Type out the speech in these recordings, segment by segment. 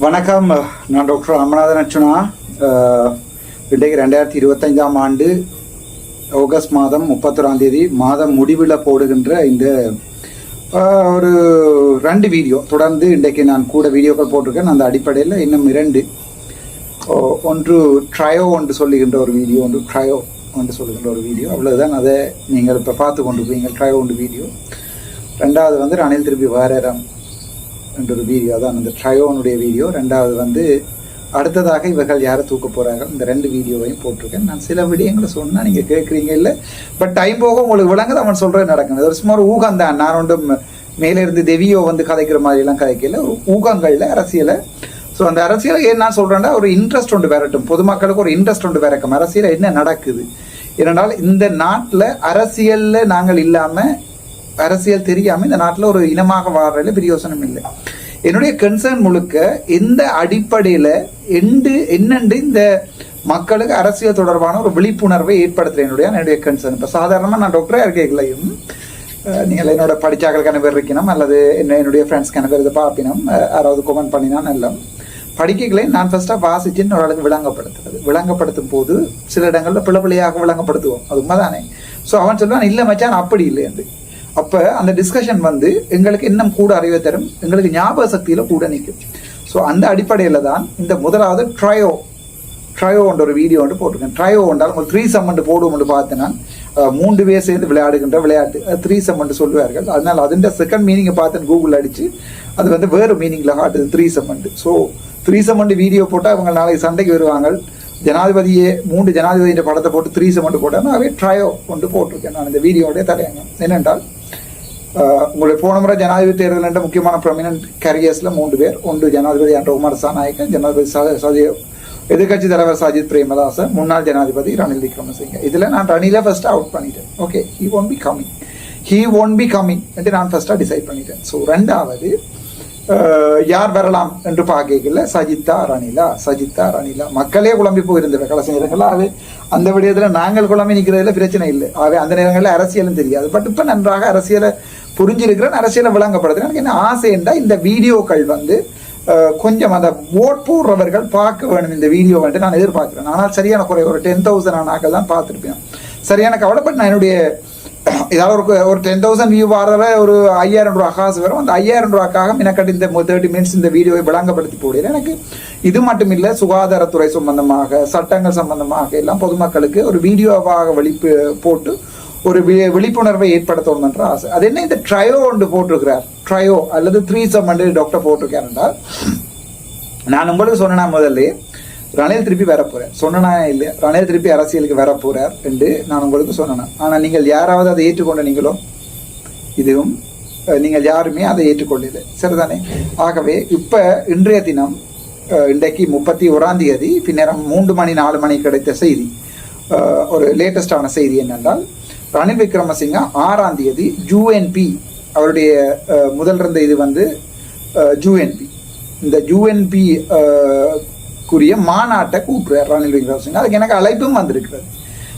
வணக்கம். நான் டாக்டர் ராமநாதன் அர்ச்சுனா. இன்றைக்கு 2025ஆம் ஆண்டு ஆகஸ்ட் மாதம் 31ஆம் தேதி மாதம் முடிவில் போடுகின்ற இந்த ஒரு 2 வீடியோ தொடர்ந்து இன்றைக்கு நான் கூட வீடியோக்கள் போட்டிருக்கேன். அந்த அடிப்படையில் இன்னும் 2, ஒன்று ட்ரையோ ஒன்று சொல்லுகின்ற ஒரு வீடியோ, ஒன்று ட்ரையோ ஒன்று சொல்லுகின்ற ஒரு வீடியோ. அவ்வளவுதான். அதை நீங்கள் இப்போ பார்த்து கொண்டு போவீங்க. ட்ரையோ ஒன்று வீடியோ. 2வது ரணில் திருப்பி வாரம் என்ற ஒரு வீடியோ தான் அந்த ட்ரையோனுடைய வீடியோ. 2வது அடுத்ததாக இவர்கள் யாரை தூக்க போகிறார்கள். இந்த 2 வீடியோவையும் போட்டிருக்கேன். நான் சில விடயங்களை சொன்னால் நீங்கள் கேட்குறீங்க இல்லை, பட் டைம் போக உங்களுக்கு விளங்குது. அவன் சொல்கிறது நடக்கணும். ஒரு சும்மா ஒரு ஊகம் தான். நான் ஒன்றும் மேலே இருந்து தெவியோ கதைக்கிற மாதிரிலாம் கதைக்கல. ஒரு ஊகங்களில் அரசியலை. ஸோ அந்த அரசியலை ஏன் நான் சொல்கிறேன்னா, ஒரு இன்ட்ரெஸ்ட் ஒன்று வரட்டும், பொதுமக்களுக்கு ஒரு இன்ட்ரெஸ்ட் ஒன்று வரக்கும். அரசியல் என்ன நடக்குது ஏனென்றால் இந்த நாட்டில் அரசியலில் நாங்கள் இல்லாமல், அரசியல் தெரியாமல் இந்த நாட்டில் ஒரு இனமாக வாழ்றதுல பிரயோசனம் இல்லை. என்னுடைய கன்சர்ன் முழுக்க எந்த அடிப்படையில் என்னண்டு இந்த மக்களுக்கு அரசியல் தொடர்பான ஒரு விழிப்புணர்வை ஏற்படுத்துகிறேன். என்னுடைய கன்சர்ன். இப்போ சாதாரணமாக நான் டாக்டராக இருக்கலையும், நீங்கள் என்னோட படித்தாக்களுக்கான பேர் இருக்கணும், அல்லது என்னுடைய ஃப்ரெண்ட்ஸ்க்கான பேர் இதை பார்ப்பினோம், யாராவது கமெண்ட் பண்ணினான் எல்லாம் படிக்கலையும் நான் ஃபர்ஸ்ட்டாக வாசிச்சுன்னு ஒரு அளவுக்கு விளங்கப்படுத்தும் போது சில இடங்களில் பிள்ளையாக விளங்கப்படுத்துவோம். அது உண்மைதானே. ஸோ அவன் சொல்லுவான், இல்லை மச்சான் அப்படி இல்லை என்று. அப்போ அந்த டிஸ்கஷன் எங்களுக்கு இன்னும் கூட அறிவை தரும், எங்களுக்கு ஞாபக சக்தியில் கூட நிற்கும். ஸோ அந்த அடிப்படையில் தான் இந்த முதலாவது ட்ரையோ ஒரு வீடியோ போட்டிருக்கேன். ட்ரையோ ஒன்றால் உங்களுக்கு 3 சம் போடுவோம் பார்த்தேன்னா, 3 பேர் சேர்ந்து விளையாடுகின்ற விளையாட்டு 3 சம் சொல்லுவார்கள். அதனால் அதுன்ற செகண்ட் மீனிங்கை பார்த்து கூகுள் அடித்து அது வேறு மீனிங்கில் காட்டுது 3 சம். ஸோ 3 சம் வீடியோ போட்டால் அவங்க நாளைக்கு சண்டைக்கு வருவாங்க. ஜனாதிபதியே 3 ஜனாதிபதியின் படத்தை போட்டு 3 சம் போட்டேன். அவே ட்ரையோ போட்டிருக்கேன் நான் இந்த வீடியோடைய தலையங்க. என்னென்றால், உங்களுடைய போன முறை ஜனாதிபதி தேர்தல் என்ற முக்கியமான ப்ரொமினன்ட் கேரியர்ஸில் 3 பேர். ஒன்று ஜனாதிபதி குமார் சாநாயக்க, ஜனாதிபதி எதிர்கட்சி தலைவர் சஜித் பிரேமதாச, முன்னாள் ஜனாதிபதி ரணில் விக்ரமசிங்க. இதில் நான் ரணிலை ஃபர்ஸ்ட் அவுட் பண்ணிட்டேன். Okay, he won't be coming என்று நான் ஃபர்ஸ்டாக டிசைட் பண்ணிட்டேன். ஸோ 2வது யார் வரலாம் என்று பார்க்கல, சஜித்தா ரணிலா. மக்களே குழம்பி போயிருந்த கடைசி நேரங்களாகவே அந்த விடயத்தில் நாங்கள் குழம்பி நிற்கிறதுல பிரச்சனை இல்லை. ஆகவே அந்த நேரங்களில் அரசியலும் தெரியாது. பட் இப்போ நன்றாக அரசியலை புரிஞ்சிருக்கிறேன், அரசியலை விளங்கப்படுது. எனக்கு என்ன ஆசை என்றால், இந்த வீடியோக்கள் கொஞ்சம் அந்த ஓட் போடுறவர்கள் பார்க்க வேணும் இந்த வீடியோ நான் எதிர்பார்க்கிறேன். ஆனால் சரியான குறை, ஒரு 10,000 ஆனாக்கள் தான் பார்த்துருப்பேன். சரியான கவலைப்பட்டு நான் என்னுடைய ஏதாவது ஒரு 10,000 வியூ வர்றத ஒரு 5,000 ரூபா காசு வரும். அந்த 5,000 ரூபாய்க்காக எனக்கு இந்த 30 மினிட்ஸ் இந்த வீடியோவை விளங்கப்படுத்தி போடுகிறேன். எனக்கு இது மட்டும் இல்லை, சுகாதாரத்துறை சம்பந்தமாக, சட்டங்கள் சம்பந்தமாக எல்லாம் பொதுமக்களுக்கு ஒரு வீடியோவாக போட்டு ஒரு விழிப்புணர்வை ஏற்படுத்தணும் என்ற ஆசை. அது என்ன, இந்த ட்ரையோ போட்டிருக்கிறார். ட்ரையோ அல்லது 3 சம் டாக்டர் போட்டிருக்கார் என்றால், நான் உங்களுக்கு சொன்னா முதல்ல ரணில் திருப்பி வரப்போறார் சொன்னா இல்லையா, ரணில் திருப்பி அரசியலுக்கு வரப்போறார் என்று நான் உங்களுக்கு சொன்னேன். ஆனால் நீங்கள் யாராவது அதை ஏற்றுக்கொண்ட நீங்களோ, இதுவும் நீங்கள் யாருமே அதை ஏற்றுக்கொள்ளலை. சரிதானே. ஆகவே இப்போ இன்றைய தினம், இன்றைக்கு 31ஆம் தேதி பின்னரம் 3 மணி 4 மணி கிடைத்த செய்தி, ஒரு லேட்டஸ்டான செய்தி என்னென்றால், ரணில் விக்ரமசிங்க 6ஆம் தேதி யூஎன்பி அவருடைய முதல் இருந்த இது யூஎன்பி, இந்த யூஎன்பி குறிய மாநாட்டை கூப்பிடுறார் ரணில் விக்ரமசிங்க. அதுக்கு எனக்கு அழைப்பும் வந்திருக்கிறது.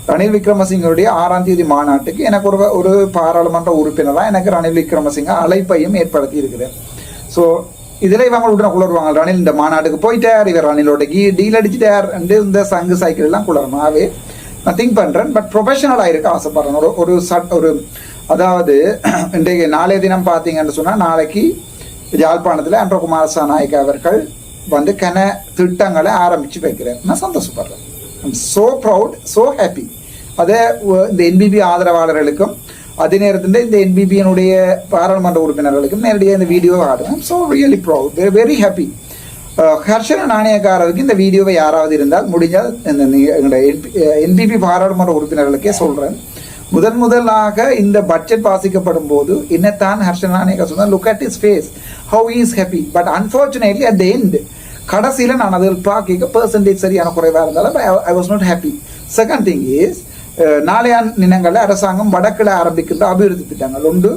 ரணில் விக்ரமசிங்கருடைய 6ஆம் தேதி மாநாட்டுக்கு எனக்கு ஒரு பாராளுமன்ற உறுப்பினராக எனக்கு ரணில் விக்ரமசிங்க அழைப்பையும் ஏற்படுத்தி இருக்கிறார். ஸோ இதில் இவங்க உடனே குளருவாங்க, ரணில் இந்த மாநாட்டுக்கு போயிட்டார், இவர் ரணிலோட டீல் அடிச்சுட்டார் என்று இந்த சங்கு சைக்கிள் எல்லாம் குளருமாவே நான் திங்க் பண்ணுறேன். பட் ப்ரொஃபஷனலாக இருக்க ஆசைப்படுறேன். ஒரு அதாவது இன்றைக்கு நாளைய தினம் பார்த்தீங்கன்னு சொன்னால், நாளைக்கு யாழ்ப்பாணத்தில் குமார் சாநாயக்க அவர்கள் கன திட்டங்களை ஆரம்பிச்சு வைக்கிறேன். நான் சந்தோஷப்படுறேன். I'm so proud, so happy. அதை இந்த என்பிபி ஆதரவாளர்களுக்கும் அதே நேரத்தில் இந்த என்பிபியினுடைய பாராளுமன்ற உறுப்பினர்களுக்கும் நேரடியாக இந்த வீடியோவை ஆடுவேன். So really proud, very happy. Harshana நாணயக்காரருக்கு இந்த வீடியோவை யாராவது இருந்தால் முடிஞ்சால் என்பிபி பாராளுமன்ற உறுப்பினர்களுக்கே சொல்கிறேன். முதலாக இந்த பட்ஜெட் வாசிக்கப்படும் போது என்னத்தான் ஹர்ஷன நாணயக்கார் சொன்னால், look at his face, how is happy. But unfortunately at the end, கடைசியில் நான் அதில் பார்க்க பெர்சன்டேஜ் சரியான குறைவாக இருந்தாலும் I was not happy. Second thing is, நாளைய தினங்களில் அரசாங்கம் வடக்கில் ஆரம்பிக்கின்ற அபிவிருத்தி திட்டங்கள் ஒன்று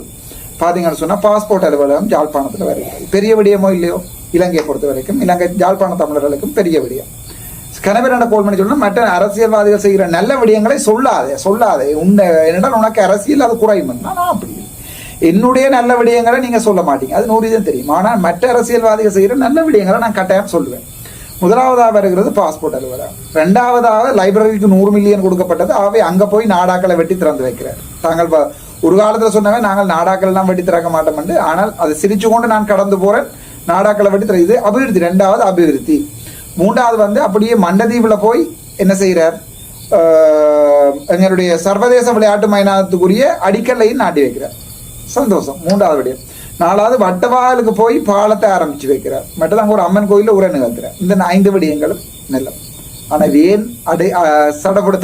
பார்த்தீங்கன்னு சொன்னால், பாஸ்போர்ட் அலுவலகம் யாழ்ப்பாணத்தில் வருகிறது. பெரிய விடயமோ இல்லையோ, இலங்கையை பொறுத்த வரைக்கும், இலங்கை யாழ்ப்பாண தமிழர்களுக்கும் பெரிய விடயம். கனவேரான கோல் பண்ணி சொல்லணும், மற்ற அரசியல்வாதிகள் செய்கிற நல்ல விடயங்களை சொல்லாதே உன்னை என்னென்றால் உனக்கு அரசியல் அது குறையும். நான் அப்படி என்னுடைய நல்ல விடயங்களை நீங்க சொல்ல மாட்டீங்க, அது 100% தெரியும். ஆனால் மற்ற அரசியல்வாதிகள் செய்யற நல்ல விடயங்களை நான் கட்டாயம் சொல்லுவேன். முதலாவதாக வருகிறது பாஸ்போர்ட் அலுவலகம். ரெண்டாவதாக லைப்ரரிக்கு 100 மில்லியன் கொடுக்கப்பட்டது. ஆகவே அங்க போய் நாடாக்களை வெட்டி திறந்து வைக்கிறார். தாங்கள் ஒரு காலத்துல சொன்னவே நாங்கள் நாடாக்கள் எல்லாம் வெட்டி திறக்க மாட்டோம் என்று, ஆனால் அதை சிரிச்சு கொண்டு நான் கடந்து போறேன். நாடாக்களை வெட்டி திற, இது அபிவிருத்தி. ரெண்டாவது அபிவிருத்தி. மூன்றாவது வந்து அப்படியே மண்டதீவுல போய் என்ன செய்யறார், எங்களுடைய சர்வதேச விளையாட்டு மைதானத்துக்குரிய அடிக்கல்லையும் நாட்டி வைக்கிறார். சந்தோஷம். மூன்றாவது விடயம். நாலாவது வட்டவாலுக்கு போய் பாலத்தை ஆரம்பிச்சு வைக்கிறார். மட்டும் ஒரு அம்மன் கோயில உரை நிகழ்த்துறார். இந்த 5 விடயங்களும் நல்லம். ஆனால் ஏன்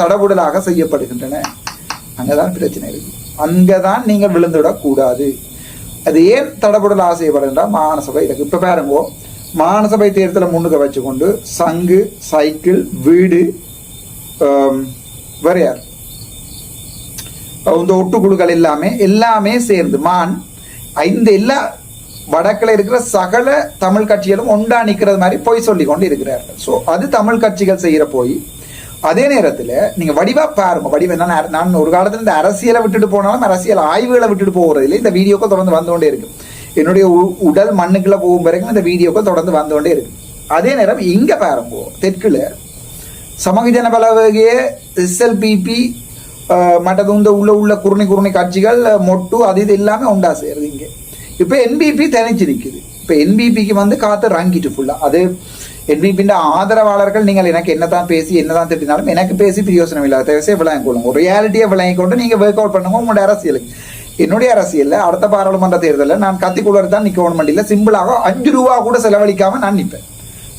தடபுடலாக செய்யப்படுகின்றன? அங்கதான் பிரச்சனை இருக்கு. அங்கதான் நீங்கள் விழுந்துவிடக் கூடாது. அது ஏன் தடபுடலாக செய்யப்படுகின்ற மாநசபை இருக்கு. இப்ப பாருங்க, மாநசபை தேர்தலை முன்னுக்கு வச்சுக்கொண்டு சங்கு, சைக்கிள், வீடு, வரையார், இந்த ஒட்டுக்குழுக்கள் எல்லாமே சேர்ந்து இந்த எல்லா வடக்கில் இருக்கிற சகல தமிழ் கட்சிகளும் ஒன்றா நிற்கிறது மாதிரி போய் சொல்லி கொண்டு இருக்கிறார்கள். ஸோ அது தமிழ் கட்சிகள் செய்யற போய். அதே நேரத்தில் நீங்க வடிவா பாருங்க. நான் ஒரு காலத்துல இந்த அரசியலை விட்டுட்டு போனாலும் அரசியல் ஆய்வுகளை விட்டுட்டு போகிறது இல்லை. இந்த வீடியோக்கள் தொடர்ந்து வந்து கொண்டே இருக்கு. என்னுடைய உடல் மண்ணுக்குள்ள போகும் வரைக்கும் இந்த வீடியோக்கள் தொடர்ந்து வந்து கொண்டே இருக்கு. அதே நேரம் இங்க பாருங்க, தெற்குல சமூக ஜனபலவகிய SLPP மற்றது இந்த உள்ள குறுணி கட்சிகள் மொட்டு அது இது எல்லாமே உண்டா செய்யறது. இங்க இப்ப NPP தனிச்சு நிற்குது. இப்ப NPPக்கு வந்து காத்து ரங்கிட்டு ஃபுல்லா. அது NPP ஆதரவாளர்கள் நீங்கள் எனக்கு என்னதான் பேசி என்னதான் திட்டினாலும் எனக்கு பேசி பிரயோசனம் இல்லாத தேவையை விளங்கி கொள்ளுங்க. ஒரு ரியாலிட்டியை விளங்கி கொண்டு நீங்க ஒர்க் அவுட் பண்ணுங்க உங்களோட அரசியலுக்கு. என்னுடைய அரசியல்ல அடுத்த பாராளுமன்ற தேர்தலில் நான் கத்திக்குள்ளர் தான் நிற்க வேண்டிய சிம்பிளாக 5 ரூபா கூட செலவழிக்காம நான் நிற்பேன்.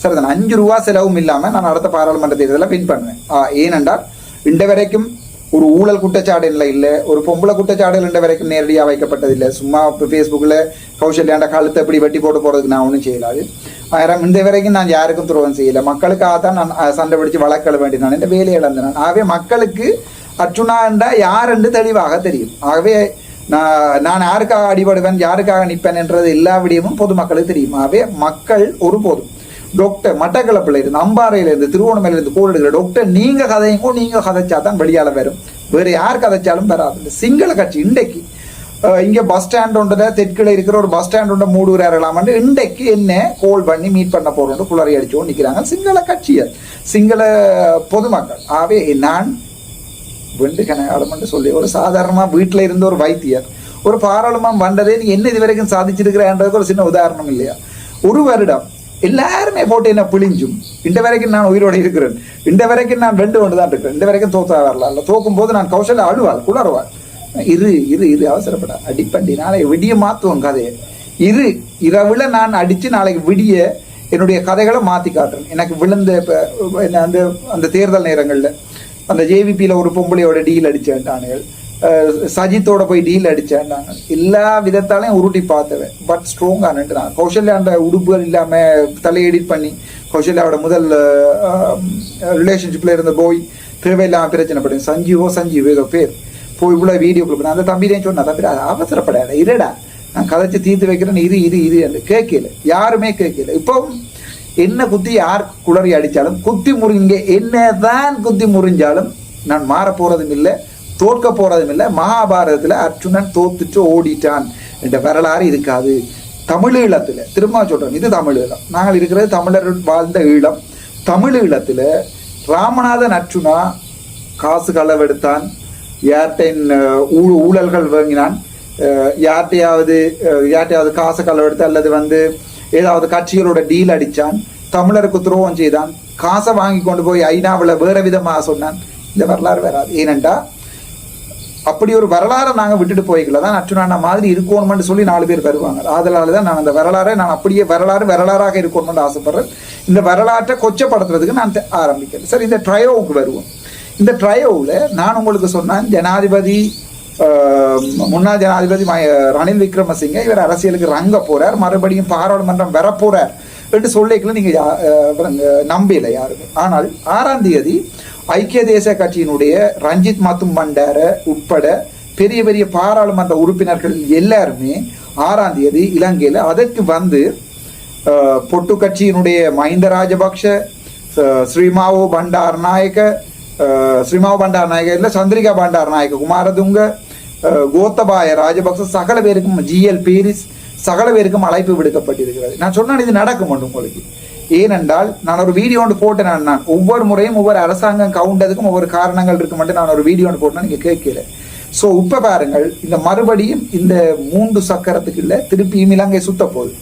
சரிதான், 5 ரூபா செலவும் இல்லாம நான் அடுத்த பாராளுமன்ற தேர்தலில் வின் பண்ணுவேன். ஏனென்றால் இந்த வரைக்கும் ஒரு ஊழல் குற்றச்சாடுல இல்லை, ஒரு பொம்பளை குற்றச்சாடுகள் இந்த வரைக்கும் நேரடியாக வைக்கப்பட்டதில்லை. சும்மா ஃபேஸ்புக்கில் கௌசல்யாண்ட காலத்தை எப்படி வெட்டி போட்டு போறதுக்கு நான் ஒன்றும் செய்யலாது. இந்த வரைக்கும் நான் யாருக்கும் துரோகம் செய்யலை. மக்களுக்காக தான் நான் சண்டை பிடிச்சு வழக்கல வேண்டி நான் இந்த வேலையை இழந்தேன். ஆகவே மக்களுக்கு அர்ச்சுனா என்றா யார் என்று தெளிவாக தெரியும். ஆகவே நான் யாருக்காக அடிபடுவேன், யாருக்காக நிற்பேன் என்றது எல்லா விடயமும் பொதுமக்களுக்கு தெரியும். ஆகவே மக்கள் ஒருபோதும் டாக்டர் மட்டக்களப்பில் இருந்து, அம்பாறையில இருந்து, திருவோணமலையில இருந்து கோல் எடுக்கிற டாக்டர் நீங்க கதையுங்கோ, நீங்க கதைச்சா தான் வெளியால வரும். வேற யார் கதைச்சாலும் வராது. சிங்கள கட்சி இன்றைக்கு இங்க பஸ் ஸ்டாண்ட் ஒன்றுல தெற்குல இருக்கிற ஒரு பஸ் ஸ்டாண்ட் ஒன்று மூடுறாரலாமன்னு இன்றைக்கு என்ன கோல் பண்ணி மீட் பண்ண போறோம் குளறி அடிச்சோம் நிக்கிறாங்க சிங்கள கட்சியர், சிங்கள பொதுமக்கள். ஆகவே நான் வெண்டு கனகாலம் சொல்லி ஒரு சாதாரணமா வீட்டுல இருந்த ஒரு வைத்தியர் ஒரு பாராளுமன்றம் வந்ததே நீ என்ன இது வரைக்கும் சாதிச்சிருக்கிறன்றதுக்கு ஒரு சின்ன உதாரணம் இல்லையா? ஒரு வருடம் எல்லாருமே போட்டு என்ன பிழிஞ்சும் இந்த வரைக்கும் நான் உயிரோடு இருக்கிறேன். இந்த வரைக்கும் நான் வெண்டு கொண்டு தான் இருக்கிறேன். இந்த வரைக்கும் தோத்தா வரல. தோக்கும் போது நான் கௌசல்யா அழுவாள், குளறுவாள். இரு அவசரப்பட அடிப்பண்டி நாளைக்கு விடிய மாத்துவோம் கதையை. இரவுல நான் அடிச்சு நாளைக்கு விடிய என்னுடைய கதைகளை மாத்தி காட்டுறேன். எனக்கு விழுந்த அந்த தேர்தல் நேரங்கள்ல அந்த JVPல ஒரு பொம்பளையோட டீல் அடிச்சாண்டானுகள், சஜித்தோட போய் டீல் அடிச்சாண்டாங்க. எல்லா விதத்தாலையும் உருட்டி பார்த்தவன். பட் ஸ்ட்ராங்கான நான் கௌசல்யாண்ட உடுப்புகள் இல்லாம தலையை எடிட் பண்ணி கௌசல்யாவோட முதல் ரிலேஷன்ஷிப்ல இருந்த போய் தேவையில்லாம பிரச்சனைப்படும். சஞ்சீவ் ஏதோ பேர் போய் இவ்வளவு வீடியோ கொடுப்பேன். அந்த தம்பிதான் சொன்னா, தம்பி அவசரப்படாத இருடா, நான் கதைச்சு தீர்த்து வைக்கிறேன், இரு என்று கேட்கல. யாருமே கேட்கல. இப்போ என்ன குத்தி யார் குளறி அடிச்சாலும் குத்தி முறிங்க, என்னதான் குத்தி முறிஞ்சாலும் நான் மாற போறதும் இல்லை, தோற்க போறதும் இல்லை. மகாபாரதத்துல அர்ஜுனன் தோத்துட்டு ஓடிட்டான் என்ற வரலாறு இருக்காது. தமிழீழத்துல திரும்ப சொல்றேன், இது தமிழீழம். நாங்கள் இருக்கிறது தமிழர் வாழ்ந்த ஈழம். தமிழீழத்துல ராமநாதன் அர்ஜுனா காசு களவெடுத்தான், யார்கிட்ட ஊழல்கள் வாங்கினான், யார்கிட்டையாவது காசு களவெடுத்து அல்லது ஏதாவது கட்சிகளோட டீல் அடிச்சான், தமிழருக்கு துரோகம் செய்தான், காசை வாங்கி கொண்டு போய் ஐநாவில் வேற விதமாக சொன்னான். இந்த வரலாறு வராது. ஏனென்றா அப்படி ஒரு வரலாறை நாங்கள் விட்டுட்டு போய்க்கல தான் அர்ச்சுனா மாதிரி இருக்கணும்னு சொல்லி 4 பேர் வருவாங்க. அதனால தான் நான் அந்த வரலாறை நான் அப்படியே வரலாறாக இருக்கணும்னு ஆசைப்படுறேன். இந்த வரலாற்றை கொச்சப்படுத்துறதுக்கு நான் ஆரம்பிக்கிறேன். சரி, இந்த ட்ரையோவுக்கு வருவோம். இந்த ட்ரையோவில் நான் உங்களுக்கு சொன்னேன், முன்னாள் ஜனாதிபதி ரணில் விக்ரமசிங்க இவர் அரசியலுக்கு ரங்க போறார், மறுபடியும் பாராளுமன்றம் வர போறார் என்று சொல்லிக்கல நீங்க நம்பல யாருமே. ஆனால் 6ஆம் தேதி ஐக்கிய தேசிய கட்சியினுடைய ரஞ்சித் மத்தும் பண்டார உட்பட பெரிய பெரிய பாராளுமன்ற உறுப்பினர்கள் எல்லாருமே 6ஆம் தேதி இலங்கையில அதற்கு பொட்டு கட்சியினுடைய மஹிந்த ராஜபக்ஷ, ஸ்ரீமாவோ பண்டார் நாயக்க இல்ல சந்திரிகா பண்டார் நாயக்க குமாரதுங்க, கோத்தபாய ராஜபக்ச சகல பேருக்கும் GL பேரிஸ் சகல பேருக்கும் அழைப்பு விடுக்கப்பட்டிருக்கிறது. நான் சொன்னால் இது நடக்கும் உங்களுக்கு. ஏனென்றால் நான் ஒரு வீடியோ ஒன்று போட்டேன். நான் ஒவ்வொரு முறையும் ஒவ்வொரு அரசாங்கம் கவுண்டதுக்கும் ஒவ்வொரு காரணங்கள் இருக்கு மட்டும் நான் ஒரு வீடியோ ஒன்று போட்டேன், நீங்க கேட்கல. ஸோ இப்ப பாருங்கள், இந்த மறுபடியும் இந்த 3 சக்கரத்துக்கு இல்லை திருப்பியும் இலங்கை சுத்த போகுது.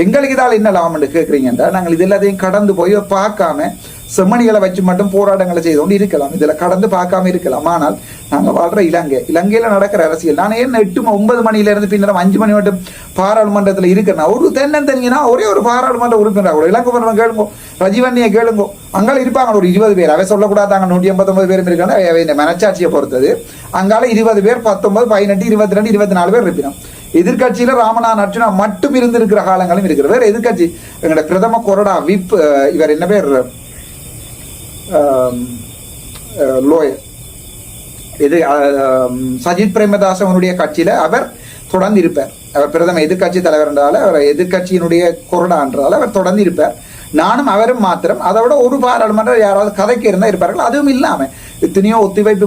எங்களுக்கு இதால் என்ன லாபம் கேட்குறீங்கன்னா, நாங்கள் இது எல்லாத்தையும் கடந்து போய் பார்க்காம செம்மணிகளை வச்சு மட்டும் போராட்டங்களை செய்து கொண்டு இருக்கலாம், இதுல கடந்து பார்க்காம இருக்கலாம். ஆனால் நாங்கள் வாழ்ற இலங்கையில நடக்கிற அரசியல், நான் ஏன் 8-9 மணில இருந்து பின்னர் 5 மணி மட்டும் பாராளுமன்றத்தில் இருக்கிறேன். ஒரு தென்னந்தனிங்கன்னா ஒரே ஒரு பாராளுமன்ற உறுப்பினர் கூட இலங்கை கேளுங்கோ, ரஜீவன்னியை கேளுங்கோ, அங்கால இருப்பாங்க ஒரு 20 பேர். அவை சொல்லக்கூடாதாங்க 189 பேரும் இருக்காங்க. இந்த மனச்சாட்சியை பொறுத்தது அங்கால 20 பேர், 19, 18, 22, 24 பேர் இருப்பினோம். எதிர்கட்சியில ராமநாதன் அர்ச்சுனா மட்டும் இருந்திருக்கிற காலங்களும் இருக்கிற. வேற எதிர்கட்சி எங்களோட பிரதம கொறடா விப் இவர் என்ன பேர் லோயர் இது சஜித் பிரேமதாஸ் அவனுடைய கட்சியில அவர் தொடர்ந்து இருப்பார். அவர் பிரதம எதிர்கட்சி தலைவர் என்றால அவர் எதிர்கட்சியினுடைய கொறடா என்றால அவர் தொடர்ந்து இருப்பார். நானும் அவரும் மாத்திரம், அதை விட ஒரு பாராளுமன்றம் யாராவது கதைக்கு இருந்தா இருப்பார்கள். அதுவும் இல்லாம எத்தனையோ ஒத்திவைப்பு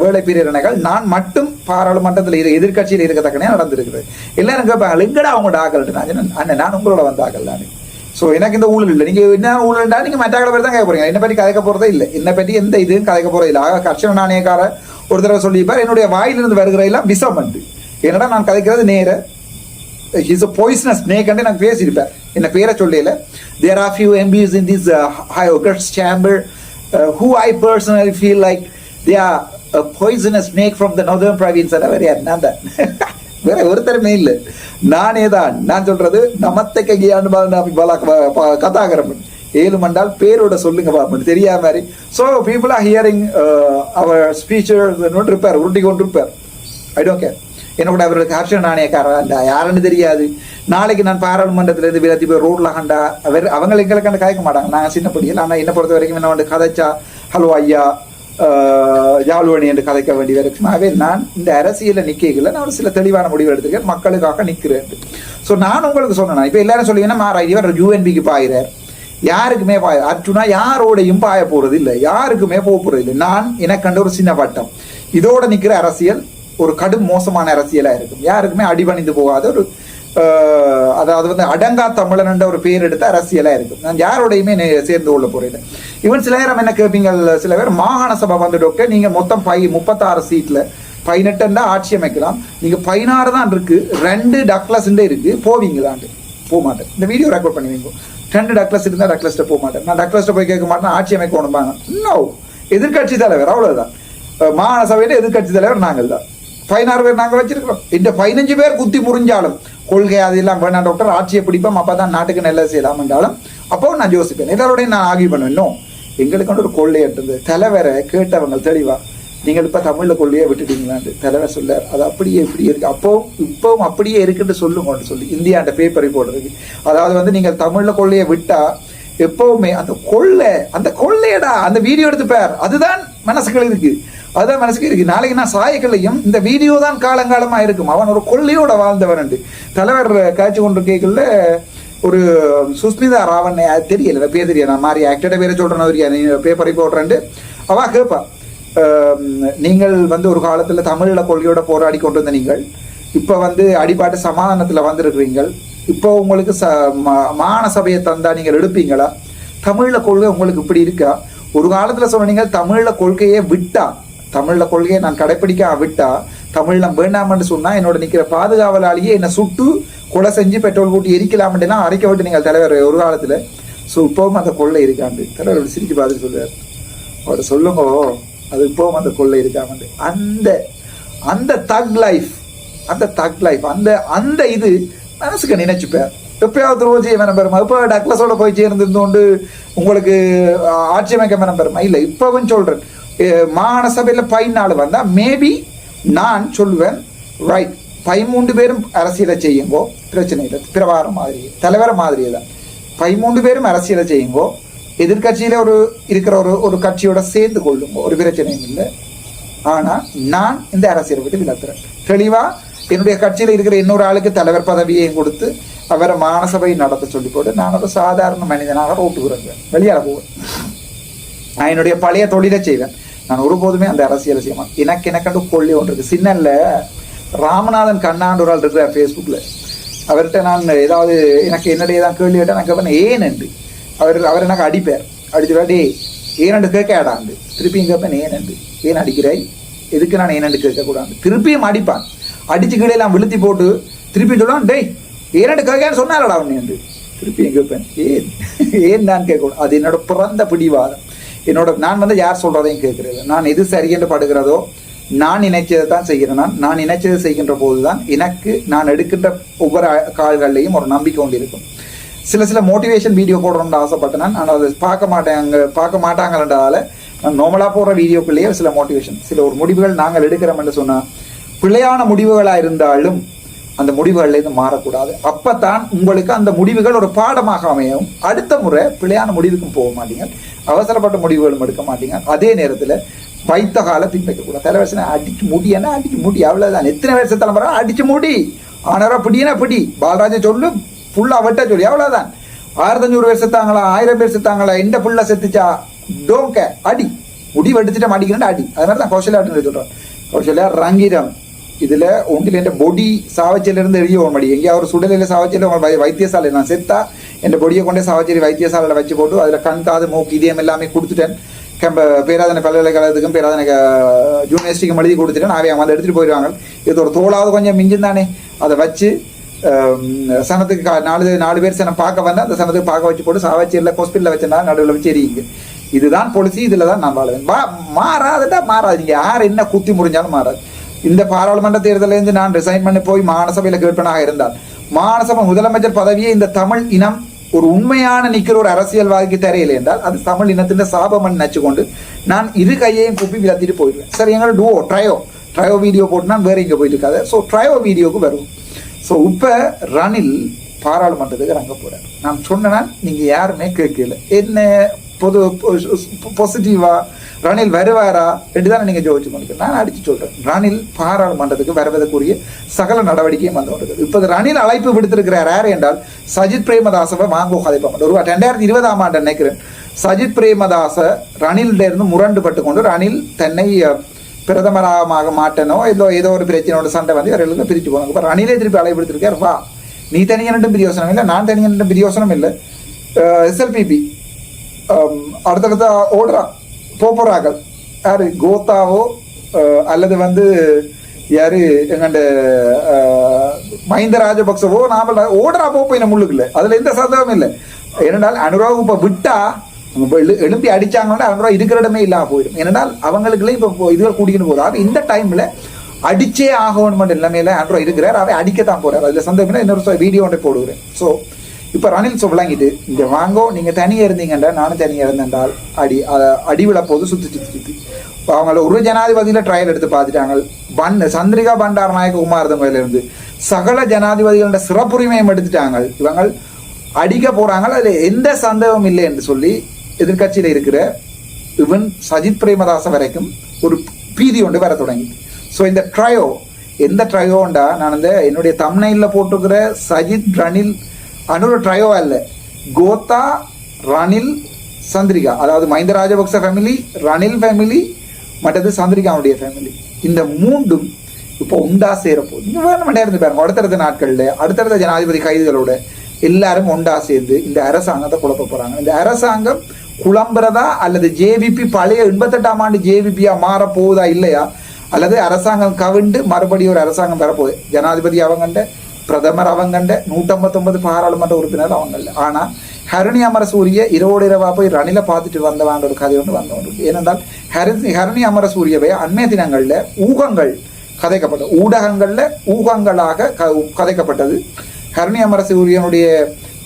வேலை பிரிவினைகள் நான் மட்டும் பாராளுமன்றத்தில் எதிர்கட்சியில் இருக்கத்தக்கனே நடந்திருக்கிறது. எல்லாரும் கேட்பாங்க எங்கடா அவங்களோட ஆக்கள். அண்ணன் நான் உங்களோட வந்த ஆக்கள் நான். ஸோ எனக்கு இந்த ஊழல் இல்லை. நீங்க என்ன ஊழல்டா நீங்க மற்ற பேர் தான் கேட்க போறீங்க. என்னை பற்றி கதைக்க போறதே இல்லை. என்னை பற்றி எந்த இதுவும் கதைக்க போறதே இல்லை. கட்சி நாணயக்கார ஒரு தடவை சொல்லிப்பார், என்னுடைய வாயிலிருந்து வருகிற எல்லாம் விஷம் வந்து என்னடா நான் கதைக்கிறது நேர his a poisonous snake and நான் பேசியிருப்பேன். என்ன பேரை சொல்லல. There are few MPs in this high August chamber who I personally feel like they are a poisonous snake from the northern province. நான் தான் வேற ஒருத்தருமே இல்லை, நானே தான். நான் சொல்றது நமத்தை கையாண்டு கதாகரம் 7 மண்டால் பேரோட சொல்லுங்க பாப்பா தெரியா மாதிரி. ஸோ பீப்புள் ஆர் ஹியரிங் அவர் ஸ்பீச்சர் இருப்பார், உருட்டி கொண்டு இருப்பார். I don't care. என்னோட அவருக்கு ஹர்ஷன் நாணயக்காரா யாருன்னு தெரியாது. நாளைக்கு நான் பாராளுமன்றத்திலிருந்து விலத்தி போய் ரோட்ல கண்டா அவங்க எங்களுக்கு கதைக்க மாட்டாங்க. நாங்கள் சின்ன படியில். ஆனால் என்னை பொறுத்த வரைக்கும் என்ன வந்து கதைச்சா ஹலோ ஐயா ஜாலுவணி என்று கதைக்க வேண்டி வரைக்கும். ஆகவே நான் இந்த அரசியல நிக்கல, நான் ஒரு சில தெளிவான முடிவு எடுத்திருக்கேன், மக்களுக்காக நிற்கிறேன். ஸோ நான் உங்களுக்கு சொன்னேன். இப்போ எல்லாரும் சொல்லுவீங்கன்னா மாறா இவர் UNPக்கு பாயிறார், யாருக்குமே பாய அர்ஜுனா யாரோடையும் பாய போறது இல்லை, யாருக்குமே போக போறது இல்லை. நான் எனக்கு கண்ட ஒரு சின்ன வட்டம் இதோட நிற்கிற அரசியல் ஒரு கடும் மோசமான அரசியலா இருக்கும். யாருக்குமே அடிபணிந்து போகாத ஒரு அதாவது வந்து அடங்கா தமிழன் என்ற ஒரு பேர் எடுத்த அரசியலா இருக்கும். நான் யாரோடையுமே சேர்ந்து கொள்ள போறேன். இவன் சில நேரம் என்ன கேட்பீங்க, சில பேர் மாகாண சபை வந்து டாக்டர் நீங்க மொத்தம் 36 சீட்ல 18 ஆட்சி அமைக்கலாம், நீங்க 16 தான் இருக்கு, 2 டக்ளஸ் இருக்கு, போவீங்களாண்டு. போக மாட்டேன். இந்த வீடியோ ரெக்கார்ட் பண்ணுவீங்க. 2 டக்ளஸ் இருந்தா டக்ளஸ்ட போக மாட்டேன். நான் டக்ளஸ்ட போய் கேட்க மாட்டேன், ஆட்சி அமைக்கணும்பாங்க. இன்னும் எதிர்கட்சி தலைவர் அவ்வளவுதான். மாகாண சபையில எதிர்கட்சி தலைவர் நாங்கள் தான். 16 பேர் நாங்கள் வச்சிருக்கிறோம். இந்த 15 பேர் குத்தி முறிஞ்சாலும் கொள்கை அதெல்லாம் வேணாம் டாக்டர், ஆட்சியை பிடிப்போம், அப்பதான் நாட்டுக்கு நல்லது செய்யலாம் என்றாலும் அப்போ நான் யோசிப்பேன். எல்லாரோடையும் நான் ஆகி பண்ணுவேன். இன்னும் எங்களுக்கு வந்து ஒரு கொள்கை எடுத்தது தலைவரை கேட்டவங்க தெளிவா நீங்கள் இப்ப தமிழ்ல கொள்கையை விட்டுட்டீங்களான்னு தலைவர் சொல்ல, அது அப்படியே இப்படி இருக்கு, இப்பவும் அப்படியே இருக்குன்னு சொல்லுங்கன்னு சொல்லி இந்தியாண்ட பேப்பர் ரிப்போர்ட் இருக்கு. அதாவது வந்து நீங்கள் தமிழ்ல கொள்கையை விட்டா எப்பவுமே அந்த கொள்ளையடா அந்த வீடியோ எடுத்து பார், அதுதான் மனசுகள் இருக்கு, அதுதான் மனசுக்கு இருக்கு. நாளைக்கு நான் சாயக்கல்லையும் இந்த வீடியோ தான் காலங்காலமா இருக்கும். அவன் ஒரு கொள்ளையோட வாழ்ந்தவன். தலைவர் காய்ச்சி கொண்டு கேட்கல ஒரு சுஸ்மிதா ராவன் தெரியல பேர் தெரியல, நான் மாதிரி ஆக்டட பேரை சொல்றேன், பேப்பரை போடுறேன். அவ கேட்பா, நீங்கள் வந்து ஒரு காலத்துல தமிழ்ல கொள்கையோட போராடி கொண்டு வந்த நீங்கள் இப்ப வந்து அடிபாட்டு சமாதானத்துல வந்திருக்கிறீங்கள், இப்போ உங்களுக்கு மாகாண சபையை தந்தா நீங்கள் எடுப்பீங்களா? தமிழ்ல கொள்கை உங்களுக்கு இப்படி இருக்கா? ஒரு காலத்துல சொன்னீங்க தமிழ்ல கொள்கையை விட்டா, தமிழ்ல கொள்கையை நான் கடைப்பிடிக்க விட்டா தமிழ்ல வேண்டாம்னு சொன்னா என்னோட நிக்கிற பாதுகாவலாளியே என்னை சுட்டு கொலை செஞ்சு பெட்ரோல் கூட்டி எரிக்கலாம்லாம் அரைக்க விட்டு நீங்கள் தலைவர் ஒரு காலத்துல. ஸோ இப்பவும் அந்த கொள்ளை இருக்காண்டு தலைவர் சிரிச்சு பார்த்துட்டு சொல்லுவார். அவரை சொல்லுங்க அது இப்பவும் அந்த கொள்ளை இருக்காமண்டு. அந்த தக் லைஃப் அந்த இது மனசுக்கு நினைச்சுப்பார். எப்பயாவது ரோஜி மனம் பெறுமா? இப்போ டக்ளஸோட போய் சேர்ந்துருந்து உங்களுக்கு ஆட்சி அமைக்க மனம் பெறுமா? இல்லை. இப்பவும் சொல்றேன், மாகாண சபையில 14 வந்தா மேபி நான் சொல்லுவேன் ரைட் 13 பேரும் அரசியலை செய்யுங்கோ, பிரச்சனை இல்லை. பிரபாரம் மாதிரி தலைவர மாதிரியே தான் 13 பேரும் அரசியலை செய்யுங்கோ, எதிர்கட்சியில இருக்கிற ஒரு கட்சியோட சேர்ந்து கொள்ளுங்க, ஒரு பிரச்சனையும் இல்லை. ஆனா நான் இந்த அரசியலை விட்டு விலத்துறேன். தெளிவா என்னுடைய கட்சியில இருக்கிற இன்னொரு ஆளுக்கு தலைவர் பதவியையும் கொடுத்து அவரை மாநசபை நடத்த சொல்லி போட்டு நான் ஒரு சாதாரண மனிதனாக ரோட்டுக்குறேன், வெளியால போவேன். நான் என்னுடைய பழைய தொழிலை செய்வேன். நான் ஒருபோதுமே அந்த அரசியல் செய்ய மாட்டேன். எனக்கண்டு கொள்ளி ஒன்று இருக்கு. சின்னல்ல ராமநாதன் கண்ணாண்டு ஒரு ஆள் இருக்கிறார் ஃபேஸ்புக்கில். அவர்கிட்ட நான் ஏதாவது எனக்கு என்னுடைய தான் கேள்வி கேட்டால் நான் கேட்பேன் ஏன் என்று. அவர் எனக்கு அடிப்பார். அடிச்சுடா டே ஏனண்டு கேட்க ஆடாண்டு. திருப்பியும் கேட்பேன் ஏன் அடிக்கிறாய், எதுக்கு நான் ஏனண்டு கேட்கக்கூடாது. திருப்பியும் அடிப்பான். அடிச்சு கீழே எல்லாம் விழுத்தி போட்டு திருப்பியும் சொல்லுவான் டேய் ஏனண்டு கேட்கன்னு சொன்னாலடா அவனு என்று. திருப்பியும் கேட்பேன் ஏன் நான் கேட்கக்கூடாது. அது என்னோட பிறந்த பிடிவாதம். நான் யார் சொல்றதையும் கேட்கறது. நான் எது சரியென்று படுகிறதோ நான் நினைச்சதை தான் செய்கிறேன். நான் நினைச்சதை செய்கின்ற போதுதான் எனக்கு நான் எடுக்கின்ற ஒவ்வொரு கால்கள்லையும் ஒரு நம்பிக்கை கொண்டு இருக்கும். சில மோட்டிவேஷன் வீடியோ போடணும்னு ஆசைப்பட்டேன். ஆனால் அதை பார்க்க மாட்டாங்கன்றதால நான் நார்மலாக போடுற வீடியோக்குள்ளேயே சில மோட்டிவேஷன் சில ஒரு முடிவுகள் நாங்கள் எடுக்கிறோம் என்று சொன்னால் பிழையான முடிவுகளாக இருந்தாலும் அந்த முடிவுகள்லேருந்து மாறக்கூடாது. அப்பத்தான் உங்களுக்கு அந்த முடிவுகள் ஒரு பாடமாக அமையும். அடுத்த முறை பிழையான முடிவுக்கும் போக மாட்டீங்க, அவசரப்பட்ட முடிவுகளும் எடுக்க மாட்டீங்க. அதே நேரத்தில் வைத்த கால பின்பற்றக்கூடாது. தலைவரசனை அடிச்சு முடியன்னா அடிச்சு முடி, அவ்வளவுதான். எத்தனை வருஷ தலைமுறை அடிச்சு முடி, ஆனாரா பிடினா பிடி, பாலராஜன் சொல்லு ஃபுல்லா வெட்ட சொல்லி, அவ்வளவுதான். 1500 பேர் செத்தாங்களா 1000 பேர் செத்தாங்களா எந்த புள்ள செத்துச்சா டோங்க அடி, முடி வெடிச்சுட்டு அடிக்கணும் அடி. அது மாதிரி தான் கௌசல்யா அப்படின்னு சொல்றான். கௌசல்யா ரங்கிரம் இதுல ஒன்றில் என் பொடி சாவச்சேரியில இருந்து எரிய ஒரு மடி எங்கேயா ஒரு சுடலையில சாவச்சேரி வைத்தியசாலை நான் செத்தா என் பொடியை கொண்டே சாவச்சேரி வைத்தியசாலையில வச்சு போட்டு அதுல கண் காது மூக்கு இதயம் எல்லாமே கொடுத்துட்டேன். பேராதனை பல்கலைக்கழகத்துக்கும் பேராதனை யூனிவர்சிட்டிக்கும் எழுதி கொடுத்துட்டேன். அவை அவங்க எடுத்துட்டு போயிடுவாங்க. இது ஒரு தோளாவது கொஞ்சம் மிஞ்சும் தானே, அதை வச்சு சனத்துக்கு 4 பேர் சனம் பார்க்க வந்தா அந்த சனத்துக்கு பார்க்க வச்சு போட்டு சாவச்சேரியில ஹாஸ்பிட்டலில் வச்சிருந்தா நடுவில் வச்சு எரியுங்க. இதுதான் பொலிசி, இதுல தான் நான் வாழுவேன். மாறாதுட்டா மாறாது. நீங்க யார் என்ன குத்தி முறிஞ்சாலும் மாறாது. இந்த பாராளுமன்ற தேர்தலிருந்து நான் ரிசைன் பண்ணி போய் மாநசபையில கேட்பனாக இருந்தால் மாநசபை முதலமைச்சர் பதவியை இந்த தமிழ் இனம் ஒரு உண்மையான நிக்கிற ஒரு அரசியல்வாதிக்கு தெரியல என்றால் அது தமிழ் இனத்தின் சாபம் நினைச்சு கொண்டு நான் இரு கையையும் கூப்பி விளத்திட்டு போயிடுவேன். சரி, எங்களை ட்ரையோ வீடியோ போட்டு நான் வேற இங்க போயிட்டு இருக்காது. ஸோ ட்ரையோ வீடியோக்கு வருவோம். ஸோ இப்ப ரணில் பாராளுமன்றத்துக்கு இறங்க போறார். நான் சொன்னா நீங்க யாருமே கேட்கல. என்ன பொது பாசிட்டிவா ரணில் வருவாரா என்றுதான் நீங்க ஜோதிச்சு கொண்டு நான் அடிச்சு சொல்றேன். ரணில் பாராளுமன்றத்துக்கு வருவதற்குரிய சகல நடவடிக்கையும் வந்து கொண்டிருக்கு. இப்ப ரணில் அழைப்பு விடுத்திருக்கிறார் யார் என்றால் சஜித் பிரேமதாசவை வாங்கோ கதைப்பாங்க. ஒரு 2020ஆம் ஆண்டு நினைக்கிறேன் சஜித் பிரேமதாச ரணிலிட இருந்து முரண்டுபட்டு கொண்டு ரணில் தன்னை பிரதமராக மாட்டனோ ஏதோ ஒரு பிரச்சனையோட சண்டை வந்து இவர்களுக்கு பிரிச்சு போனாங்க. இப்ப ரணிலே திருப்பி அழைப்பு விடுத்திருக்கார். வா, நீ தனியாக ரெண்டும் பிரியோசனம் இல்லை, நான் தனியாக ரெண்டும் பிரியோசனம் இல்லை. SLPP அடுத்தடுத்த ஓடுறா போறார்கள். யாரு கோத்தாவோ அல்லது வந்து யாரு எங்கண்ட மஹிந்த ராஜபக்சவோ நாம ஓடுறா போய் நம்ம முள்ளுக்குள்ள அதுல எந்த சந்தேகமும் இல்லை. ஏனென்றால் அனுராக் இப்ப விட்டா எழுப்பி அடிச்சாங்கன்னா அனுராக் இருக்கிற இடமே இல்லாம போயிடும். ஏனென்றால் அவங்களுக்குள்ள இப்ப இதுகள் கூட்டிக்கிட்டு போதும். இந்த டைம்ல அடிச்சே ஆகணும் எல்லாமே அனுராக் இருக்கிறார். அவை அடிக்கத்தான் போறாரு. அதுல சந்தேகம் இன்னொரு வீடியோ ஒன்றை போடுகிறேன். ஸோ இப்ப ரணில் விளங்கிட்டு இங்க வாங்கோ, நீங்க தனியா இருந்தீங்கன்றா நானும் தனியா இருந்தேன்றால் அடி விழ போது சுத்தி அவங்கள ஒரு ஜனாதிபதியில ட்ரையல் எடுத்து பார்த்துட்டாங்க. சந்திரிகா பண்டாரநாயக்க குமாரதங்கோயில இருந்து சகல ஜனாதிபதிகளோட சிறப்புரிமையும் எடுத்துட்டாங்க. இவங்க அடிக்க போறாங்க, அதுல எந்த சந்தேகமும் இல்லை என்று சொல்லி எதிர்கட்சியில இருக்கிற இவன் சஜித் பிரேமதாச வரைக்கும் ஒரு பீதி ஒன்று வர தொடங்கி. ஸோ இந்த ட்ரையோ எந்த ட்ரையோண்டா நான் இந்த என்னுடைய தம்ப்நெயில்ல போட்டிருக்கிற சஜித் ரணில் அனுர ட்ரையோ அல்ல, கோத்தா ரணில் சந்திரிகா, அதாவது மஹிந்த ராஜபக்ச ஃபேமிலி, ரணில் ஃபேமிலி, மற்றது சந்திரிகாவுடைய ஃபேமிலி, இந்த மூன்றும் இப்போ ஒண்டா சேரப்போகுது. இன்னும் இருந்து பாருங்க, அடுத்தடுத்த நாட்கள்ல அடுத்தடுத்த ஜனாதிபதி கைதுகளோட எல்லாரும் ஒண்டா சேர்ந்து இந்த அரசாங்கத்தை குழப்ப போறாங்க. இந்த அரசாங்கம் குழம்புறதா அல்லது JVP பழைய 88ஆம் ஆண்டு JVPயா மாற போகுதா இல்லையா, அல்லது அரசாங்கம் கவிண்டு மறுபடியும் ஒரு அரசாங்கம் வரப்போகுது. ஜனாதிபதி அவங்கண்ட, பிரதமர் அவங்கண்ட, 159 பாராளுமன்ற உறுப்பினர் அவங்கள்ல. ஆனா ஹரணி அமரசூரிய இரவா போய் ரணில பார்த்துட்டு வந்தவாங்க ஒரு கதை ஒன்று வந்தவங்க. ஏனென்றால் ஹரணி அமரசூரியவை அண்மைய தினங்கள்ல ஊகங்கள் கதைக்கப்பட்டது, ஊடகங்கள்ல ஊகங்களாக கதைக்கப்பட்டது. ஹரணி அமரசூரியனுடைய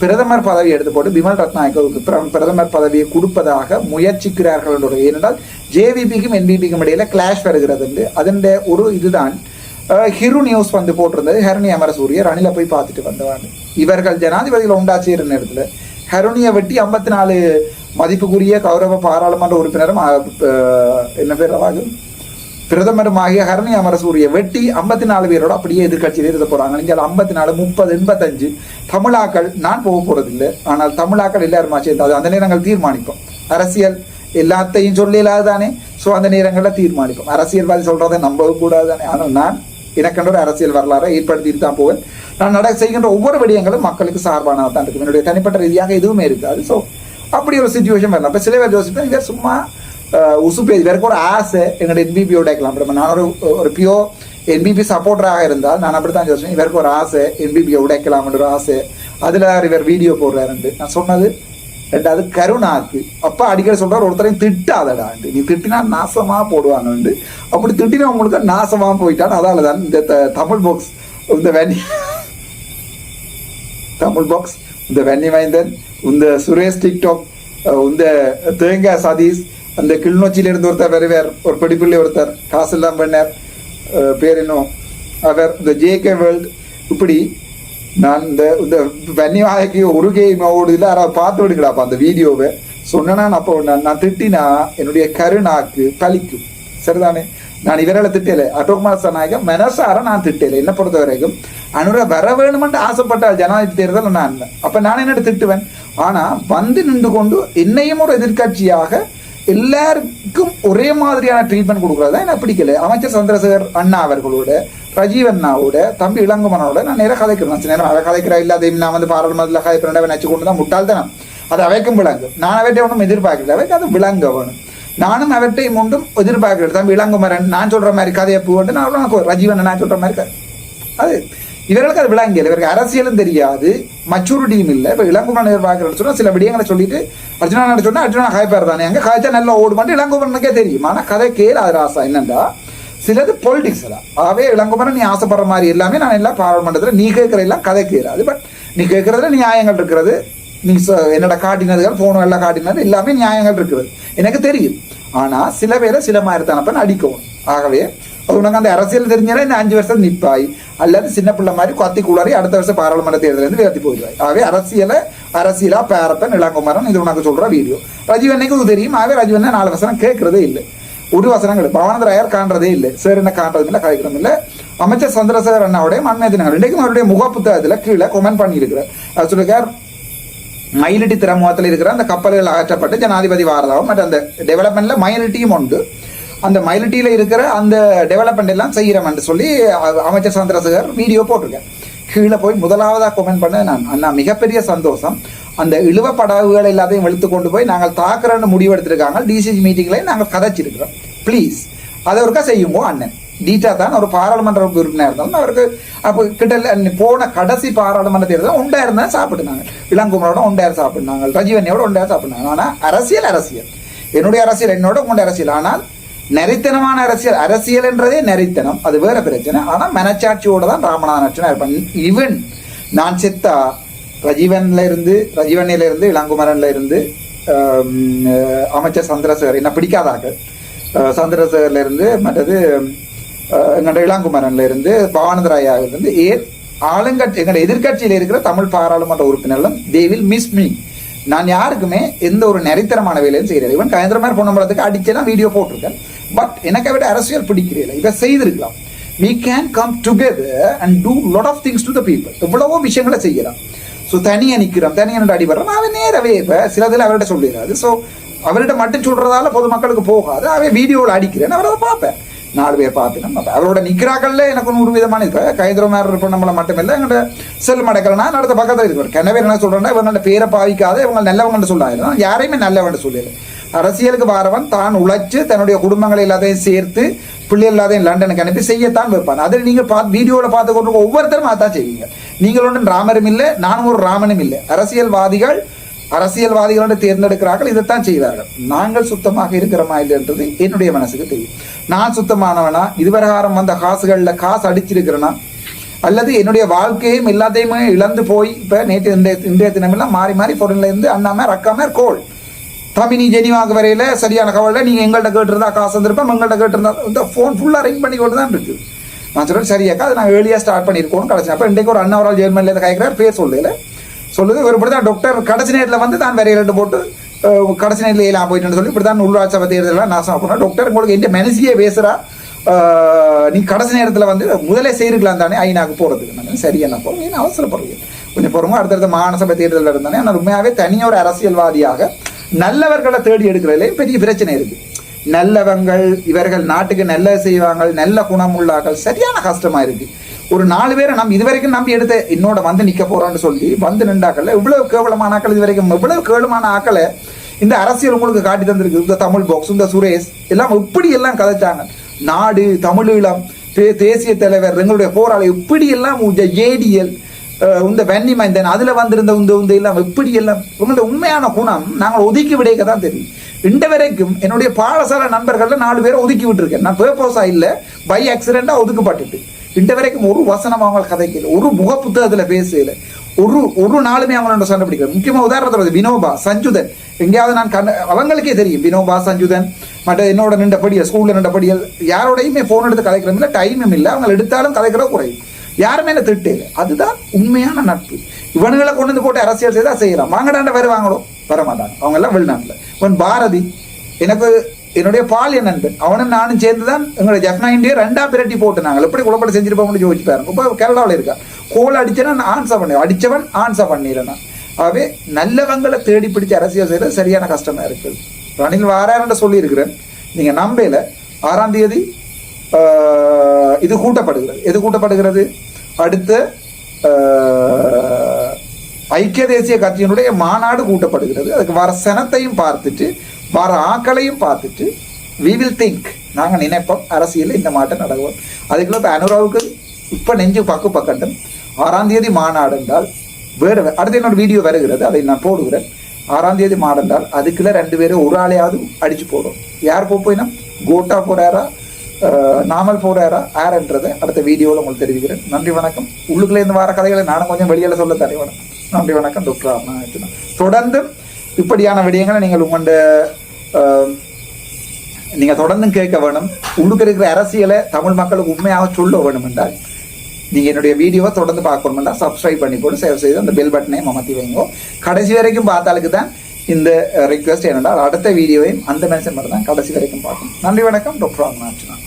பிரதமர் பதவி எடுத்து போட்டு பிமல் ரத்நாயக்கவுக்கு பிரதமர் பதவியை கொடுப்பதாக முயற்சிக்கிறார்கள் என்று. ஏனென்றால் JVPக்கும் NPPக்கும் இடையில கிளாஷ் வருகிறது என்று அதன் ஒரு இதுதான் ஹிரு நியூஸ் வந்து போட்டிருந்தது. ஹரணி அமரசூரிய ரணில போய் பார்த்துட்டு வந்தவாங்க. இவர்கள் ஜனாதிபதிகள் உண்டாச்சிருந்த நேரத்துல ஹருணியை வெட்டி 54 மதிப்புக்குரிய கௌரவ பாராளுமன்ற உறுப்பினரும் என்ன பேர் பிரதமரும் ஆகிய ஹரணி அமரசூரிய வெட்டி 54 பேரோட அப்படியே எதிர்கட்சியில் இருக்க போறாங்க. நீங்கள் 54, 30, 85 தமிழாக்கள் நான் போக போறதில்லை. ஆனால் தமிழாக்கள் எல்லாருமா சேர்ந்து அது அந்த நேரங்கள் தீர்மானிப்போம். அரசியல் எல்லாத்தையும் சொல்லலாது தானே. ஸோ அந்த நேரங்களில் தீர்மானிப்போம். அரசியல்வாதி சொல்றதை நம்பவும் கூடாது தானே. ஆனால் நான் எனக்கென்ற ஒரு அரசியல் வரலாறை ஏற்படுத்திட்டு தான் போவேன். நான் செய்கின்ற ஒவ்வொரு விடயங்களும் மக்களுக்கு சார்பானதாக தான் இருக்கும். என்னுடைய தனிப்பட்ட ரீதியாக எதுவுமே இருக்காது. ஸோ அப்படி ஒரு சிச்சுவேஷன் வரலாம். இப்போ சில பேர் யோசிப்பேன், இவர் சும்மா உசுப்பே இவருக்கு ஒரு ஆசை எங்களோட என்பிபி உடைக்கலாம். நான் ஒரு பியோ என்பிபி சப்போர்ட்டராக இருந்தால் நான் அப்படித்தான் யோசிச்சேன். இவருக்கு ஒரு ஆசை என்பிபியை உடைக்கலாம்ன்ற ஒரு ஆசை. அதில் இவர் வீடியோ போடுறாருண்டு. நான் சொன்னது ரெண்டாவது கருணாக்கு அப்பா அடிக்கடி சொல்றாரு, ஒருத்தரையும் திட்டாதடாண்டு, நீ திட்டினா நாசமா போடுவானுண்டு. அப்படி திட்டினா உங்களுக்கு நாசமா போயிட்டான். அதால தான் இந்த தமிழ் பாக்ஸ் இந்த தமிழ் பாக்ஸ் இந்த வெண்ணி மைந்தன் இந்த சுரேஷ் டிக்டாக் இந்த தேங்கா சதீஷ் அந்த கிளிநொச்சியில இருந்து ஒருத்தர் வருவார், ஒரு பிடிப்பிள்ளை ஒருத்தர் காசு எல்லாம் பண்ணார், பேர் இன்னும் அவர் இந்த ஜேகே வேர்ல்ட். இப்படி நான் இந்த வெண்ணிவாய்க்கு ஒரு கேம் ஓடுதில்ல, யாராவது பார்த்து விடுங்களாப்பா அந்த வீடியோவை சொன்னா. அப்போ நான் திட்டினா என்னுடைய கருணாக்கு பலிக்கும். சரிதானே. நான் இவரால திட்டல, அட்டோகுமார் சனாயகம் மனசார நான் திட்டல. என்ன பொறுத்த வரைக்கும் அனுர வர வேணுமென்று ஆசைப்பட்ட ஜனாதிபதி தேர்தல் நான் இல்லை. அப்ப நான் என்ன திட்டுவேன். ஆனா வந்து நின்று கொண்டு என்னையும் ஒரு எதிர்கட்சியாக எல்லாருக்கும் ஒரே மாதிரியான ட்ரீட்மெண்ட் கொடுக்குறது தான் எனக்கு பிடிக்கல. அமைச்சர் சந்திரசேகர் அண்ணா அவர்களோட, ரஜீவ் அண்ணாவோட, தம்பி இளங்குமனோட நான் நேரம் கதைக்கிறேன். நேரம் அதை கதைக்கிற இல்லாதையும் நான் வந்து பாராளுமன்றத்தில் கதைக்கிறேன் நினைச்சு கொண்டு தான் முட்டாள்தானம். அது அவைக்கும் விளங்கு. நான் அவற்றை ஒன்றும் எதிர்பார்க்கல, அவைக்கு அது விளங்க வேணும். நானும் அவற்றை ஒன்றும் எதிர்பார்க்கிறேன். தம்பி இளங்குமரன் நான் சொல்ற மாதிரி கதையை போட்டு நான் ரஜீவன் நான் சொல்ற மாதிரி அது இவர்களுக்கு அது விளங்கல. இவருக்கு அரசியலும் தெரியாது, மெச்சூரிட்டியும் இல்லை. இப்போ இளங்குமரன் எதிர்பார்க்கிறேன்னு சொன்னா சில விடயங்களை சொல்லிட்டு அர்ஜுனா சொன்னா அர்ஜுனா காய்ப்பார் தானே, அங்கே காய்ச்சா நல்லா ஓடுமாட்டு இளங்குமரனுக்கே தெரியும். ஆனால் கதை கேளாது ராசா. என்னண்டா சிலது பொலிட்டிக்ஸ் தான். ஆகவே இளங்குமரன் நீ ஆசைப்படுற மாதிரி எல்லாமே நான் எல்லாம் பாராளுமன்றத்தில் நீ கேட்குற எல்லாம் கதை கேளாது. பட் நீ கேட்கறதுல நியாயங்கள் இருக்கிறது. நீ என்னோட காட்டினதுகள் போனும் எல்லாம் காட்டினது எல்லாமே நியாயங்கள் இருக்கிறது எனக்கு தெரியும். ஆனா சில பேரை சில மாதிரி தானப்ப அடிக்கவும். ஆகவே அது உனக்கு அந்த அரசியல் தெரிஞ்சாலே இந்த 5 வருஷம் நிற்பாய், அல்லது சின்ன பிள்ளை மாதிரி கொத்தி கூடாரி அடுத்த வருஷம் பாராளுமன்ற தேர்தல் இருந்து வேர்த்தி போயிடுவாய். ஆகவே அரசியலா பேரப்பன் இளங்குமரன் இது உனக்கு சொல்ற வீடியோ. ரஜீவனுக்கு இது தெரியும். ஆகவே ரஜீவன் 4 வசனம் கேட்கறதே இல்லை, ஒரு வசனங்கள் பவானந்தராயர் காண்றதே இல்லை, சார் என்ன காண்றதும் இல்லை, கலைக்கிறதும் இல்லை. அமைச்சர் சந்திரசேகர் அண்ணாவுடைய மண்மை தினங்கள் இன்றைக்கும் அவருடைய முகப்புத்தகத்துல கீழே கொமெண்ட் பண்ணியிருக்கிறார். அது சொல்லிருக்கார், மைலிட்டி துறைமுகத்தில் இருக்கிற அந்த கப்பல்கள் அகற்றப்பட்டு ஜனாதிபதி வாரதாகவும் மற்ற அந்த டெவலப்மெண்ட்ல மைலிட்டியும் உண்டு, அந்த மைலிட்டியில இருக்கிற அந்த டெவலப்மெண்ட் எல்லாம் செய்யறோம் சொல்லி அமைச்சர் சந்திரசேகர் வீடியோ போட்டிருக்கேன். கீழே போய் முதலாவதா கமெண்ட் பண்ண நான், அண்ணா மிகப்பெரிய சந்தோஷம், அந்த இழுவ படகுகள் எல்லாத்தையும் வெளுத்து கொண்டு போய் நாங்கள் தாக்குறன்னு முடிவெடுத்திருக்காங்க, டிசிசி மீட்டிங்ல நாங்கள் கதைச்சிருக்கிறோம், ப்ளீஸ் அதை ஒருக்கா செய்யுமோ அண்ணன். டீட்டா தான் ஒரு பாராளுமன்ற உறுப்பினர் இருந்தாலும் அவருக்கு அப்போ கிட்ட போன கடைசி பாராளுமன்ற தேர்தல் ஒண்டாயிரம் தான் சாப்பிட்டுனாங்க, இளங்குமரோட ஒண்டாயிரம் சாப்பிடுனாங்க, ரஜீவன்யோட ஒண்டாயிரம் சாப்பிடுனாங்க. ஆனா அரசியல் என்னுடைய அரசியல் என்னோட உங்களுடைய அரசியல். ஆனால் நெறித்தனமான அரசியல் என்றதே நெறித்தனம், அது வேற பிரச்சனை. ஆனா மனச்சாட்சியோட தான் ராமநாதன் அர்ச்சனா இருப்பான். ஈவன் நான் செத்தா ரஜீவன்ல இருந்து இளங்குமரன்ல இருந்து அமைச்சர் சந்திரசேகர் என்ன பிடிக்காதாக்கள், சந்திரசேகர்ல இருந்து மற்றது எங்களோட இளங்குமரன்ல இருந்து பவானந்தராயாக இருந்து ஏன் ஆளுங்கட்சி எங்களோட எதிர்கட்சியில இருக்கிற தமிழ் பாராளுமன்ற உறுப்பினர்களும் தே வில் மிஸ் மீ. நான் யாருக்குமே எந்த ஒரு நெறித்தனமான வேலையும் செய்யறேன். இவன் கயந்திரமார் பொன்னம்பலத்துக்கு அடிச்சேன்னா வீடியோ போட்டிருக்கேன். பட் எனக்கு விட அரசியல் பிடிக்கிறீர்கள், இதை செய்திருக்கலாம். we can come together and do lot of things to the people. எவ்வளவோ விஷயங்களை செய்யலாம். ஸோ தனியாக நிற்கிறோம், தனியாக அடிபடுறோம். அவன் நேரவே இப்போ சிலதில் அவர்கிட்ட சொல்லிடுறாரு. ஸோ அவர்கிட்ட மட்டும் சொல்றதால பொதுமக்களுக்கு போகாது. அவன் வீடியோவில் அடிக்கிறேன், அவரை பார்ப்பேன், 4 பேர் பார்ப்பினோம். அவரோட நிற்கிறாக்கள்ல எனக்கு 100 விதமான இப்போ கைதிரமார் நம்மளை மட்டுமில்லை எங்கள்கிட்ட செல் மடக்கலன்னா அடுத்த பக்கத்தில் இருக்கிறோம். கிணவே என்ன சொல்றேன்னா இவங்களோட பேரை பாவிக்காத இவங்க நல்லவங்கன்னு சொல்லாயிரம், யாரையுமே நல்லவன் சொல்லல. அரசியலுக்கு வாரவன் தான் உழைச்சு தன்னுடைய குடும்பங்களை எல்லாத்தையும் சேர்த்து பிள்ளை எல்லாத்தையும் லண்டனுக்கு அனுப்பி செய்யத்தான் வைப்பான். அதில் நீங்க வீடியோவில் பார்த்து கொண்டு ஒவ்வொருத்தரும் அதான் செய்வீங்க. நீங்கள் ஒன்றும் ராமரும் இல்லை, நானும் ஒரு ராமனும் இல்லை. அரசியல்வாதிகளோட தேர்ந்தெடுக்கிறார்கள், இதைத்தான் செய்வார்கள். நாங்கள் சுத்தமாக இருக்கிறோமா இல்லைன்றது என்னுடைய மனசுக்கு தெரியும். நான் சுத்தமானவனா, இதுவரகாரம் வந்த காசுகளில் காசு அடிச்சிருக்கிறேனா, அல்லது என்னுடைய வாழ்க்கையும் எல்லாத்தையுமே இழந்து போய் இப்போ நேற்று இன்றைய தினமெல்லாம் மாறி மாறி பொருள்ல இருந்து அண்ணாமர் அக்காமர் கோல் தமினி ஜெனிவாக வரையில சரியான கவலை. நீங்க எங்கள்கிட்ட கேட்டிருந்தா காசு வந்திருப்பேன், எங்கள்கிட்ட கேட்டிருந்தா இந்த ஃபோன் ஃபுல்லாக ரிங் பண்ணி கொண்டு தான் இருக்கு. நான் சொல்றேன் சரியாக்கா, அது நான் ஏர்லியா ஸ்டார்ட் பண்ணியிருக்கோம் கடைசி. அப்போ இன்றைக்கு ஒரு அண்ணா ஒரு ஜெர்மனில இருந்து கேட்கிறார், பேர் சொல்லுது ஒரு இப்படி தான் டாக்டர் கடைசி நேரத்தில் வந்து தான் வேற 2 போட்டு கடைசி நேரத்தில் ஏலாம் போயிட்டு சொல்லி இப்படி தான் உள்ளாட்சி சபை தேர்தலாம் நாசம் போனா டாக்டர் உங்களுக்கு எந்த மனசியே பேசுறா, நீ கடைசி நேரத்தில் வந்து முதலே செய்திருக்கலாம் தானே ஐநாக்கு போறதுக்கு. நான் சரியா நான் போறேன், ஏன்னா அவசரப்படுறீங்க கொஞ்சம் பொறுமா அடுத்தடுத்த மாகாண சபை தேர்தலில் இருந்தானே. ஆனால் உண்மையாகவே தனியாக ஒரு அரசியல்வாதியாக நல்லவர்களை தேடி எடுக்கிறதுல பெரிய பிரச்சனை இருக்கு. நல்லவங்கள் இவர்கள் நாட்டுக்கு நல்ல செய்வாங்க, நல்ல குணமுள்ளார்கள், சரியான கஷ்டமா இருக்கு. ஒரு 4 பேரை நம்ம இதுவரைக்கும் நம்பி எடுத்து என்னோட வந்து நிக்க போறோம்னு சொல்லி வந்து நின்றாக்கல இவ்வளவு கேவலமான ஆக்கள், இதுவரைக்கும் இவ்வளவு கேவலமான ஆக்களை இந்த அரசியல் உங்களுக்கு காட்டி தந்திருக்கு. இந்த தமிழ் பாக்ஸ், இந்த சுரேஷ் எல்லாம் இப்படி எல்லாம் கதைச்சாங்க. நாடு, தமிழீழம், தேசிய தலைவர், எங்களுடைய போராளி இப்படி எல்லாம் ஏடிஎல் இந்த வெண்ணிமைந்தன் அதுல வந்திருந்த இந்த எல்லாம் இப்படி எல்லாம் உங்களுடைய உண்மையான குணம் நாங்கள் ஒதுக்கி விடைக்க தான் தெரியும். இன்று வரைக்கும் என்னுடைய பாடசாலை நண்பர்கள்ல 4 பேரை ஒதுக்கி விட்டுருக்கேன். நான் பேர்போஸா இல்ல, பை ஆக்சிடென்டா ஒதுக்கப்பட்டுட்டு இன்று வரைக்கும் ஒரு வசனம் அவங்க கதைக்கல, ஒரு முக புத்தகத்துல பேசல, ஒரு நாளுமே அவங்களோட சண்டை பிடிக்கல. முக்கியமா உதாரணத்துல வினோபா, சஞ்சுதன், எங்கேயாவது நான் அவங்களுக்கே தெரியும் வினோபா, சஞ்சுதன், மற்ற என்னோட நின்ற படியல், ஸ்கூல்ல நின்ற படியல், யாரோடையுமே போன் எடுத்து கதைக்கிறோம் இல்லை, டைமும் இல்லை, அவங்க எடுத்தாலும் கதைக்கிற குறையும், யாருமே என்ன திட்டு இல்லை. அதுதான் உண்மையான நட்பு. இவனுங்களை கொண்டு வந்து போட்டு அரசியல் செய்தா செய்யலாம், வாங்கடாண்ட வருவாங்களோ வரமாட்டாங்க, அவங்க எல்லாம் வெளிநாட்டுல. இவன் பாரதி எனக்கு என்னுடைய பாலிய நண்பன், அவனும் நானும் சேர்ந்துதான் எங்களுடைய ஜெஃப்னா இந்தியா 2 பிரட்டி போட்டு நாங்கள் எப்படி குழப்படி செஞ்சிருப்போம்னு யோசிச்சு பாருங்க. இப்போ கேரளாவில் இருக்கா, கோல் அடிச்சேன்னா ஆன்சர் பண்ணி அடிச்சவன் ஆன்சர் பண்ணிடனா. ஆகவே நல்லவங்களை தேடி பிடிச்சு அரசியல் செய்யறது சரியான கஷ்டமா இருக்குது. ரணில் வாராருன்னு சொல்லி இருக்கிறேன், நீங்க நம்பல. 6ஆம் தேதி இது கூட்டப்படுகிறது. எது கூட்டப்படுகிறது? அடுத்த ஐக்கிய தேசிய கட்சியினுடைய மாநாடு கூட்டப்படுகிறது. அதுக்கு வர சனத்தையும் பார்த்துட்டு வர ஆக்களையும் பார்த்துட்டு we will think, நாங்கள் நினைப்போம் அரசியல் இந்த மாட்டம் நடக்கும். அதுக்குள்ள இப்போ அனுராவுக்கு இப்போ நெஞ்சு பக்கட்டும் 6ஆம் தேதி மாநாடு என்றால் வேறு அடுத்த என்னோட வீடியோ வருகிறது, அதை நான் போடுகிறேன். 6ஆம் தேதி மாநாடு என்றால் அதுக்குள்ள 2 பேரும் ஒரு ஆளையாவது அடிச்சு போடும். யார் போயினா கோட்டா போறாரா நாமல் போறாரா யாருன்றதை அடுத்த வீடியோவில் உங்களுக்கு தெரிவிக்கிறேன். நன்றி வணக்கம். உள்ளுக்குள்ள இருந்து வர கதைகளை நானும் கொஞ்சம் வெளியில சொல்ல தருவேன். நன்றி வணக்கம். டாக்டர் அருணா. தொடர்ந்து இப்படியான விடயங்களை நீங்கள் நீங்க தொடர்ந்து கேட்க வேணும். உள்ளுக்கு இருக்கிற அரசியலை தமிழ் மக்களுக்கு உண்மையாக சொல்ல வேணும் என்றால் நீங்க என்னுடைய வீடியோவை தொடர்ந்து பார்க்கணும்னா சப்ஸ்கிரைப் பண்ணி போட்டு சேவ் செய்து அந்த பெல் பட்டனையும் அமர்த்தி வைங்க. கடைசி வரைக்கும் பார்த்தாலுக்கு தான் இந்த ரிக்வெஸ்ட். என்னென்றால் அடுத்த வீடியோவையும் அந்த மென்ஷன் மட்டும் தான் கடைசி வரைக்கும் பார்க்கணும். நன்றி வணக்கம். டாக்டர் அருணா.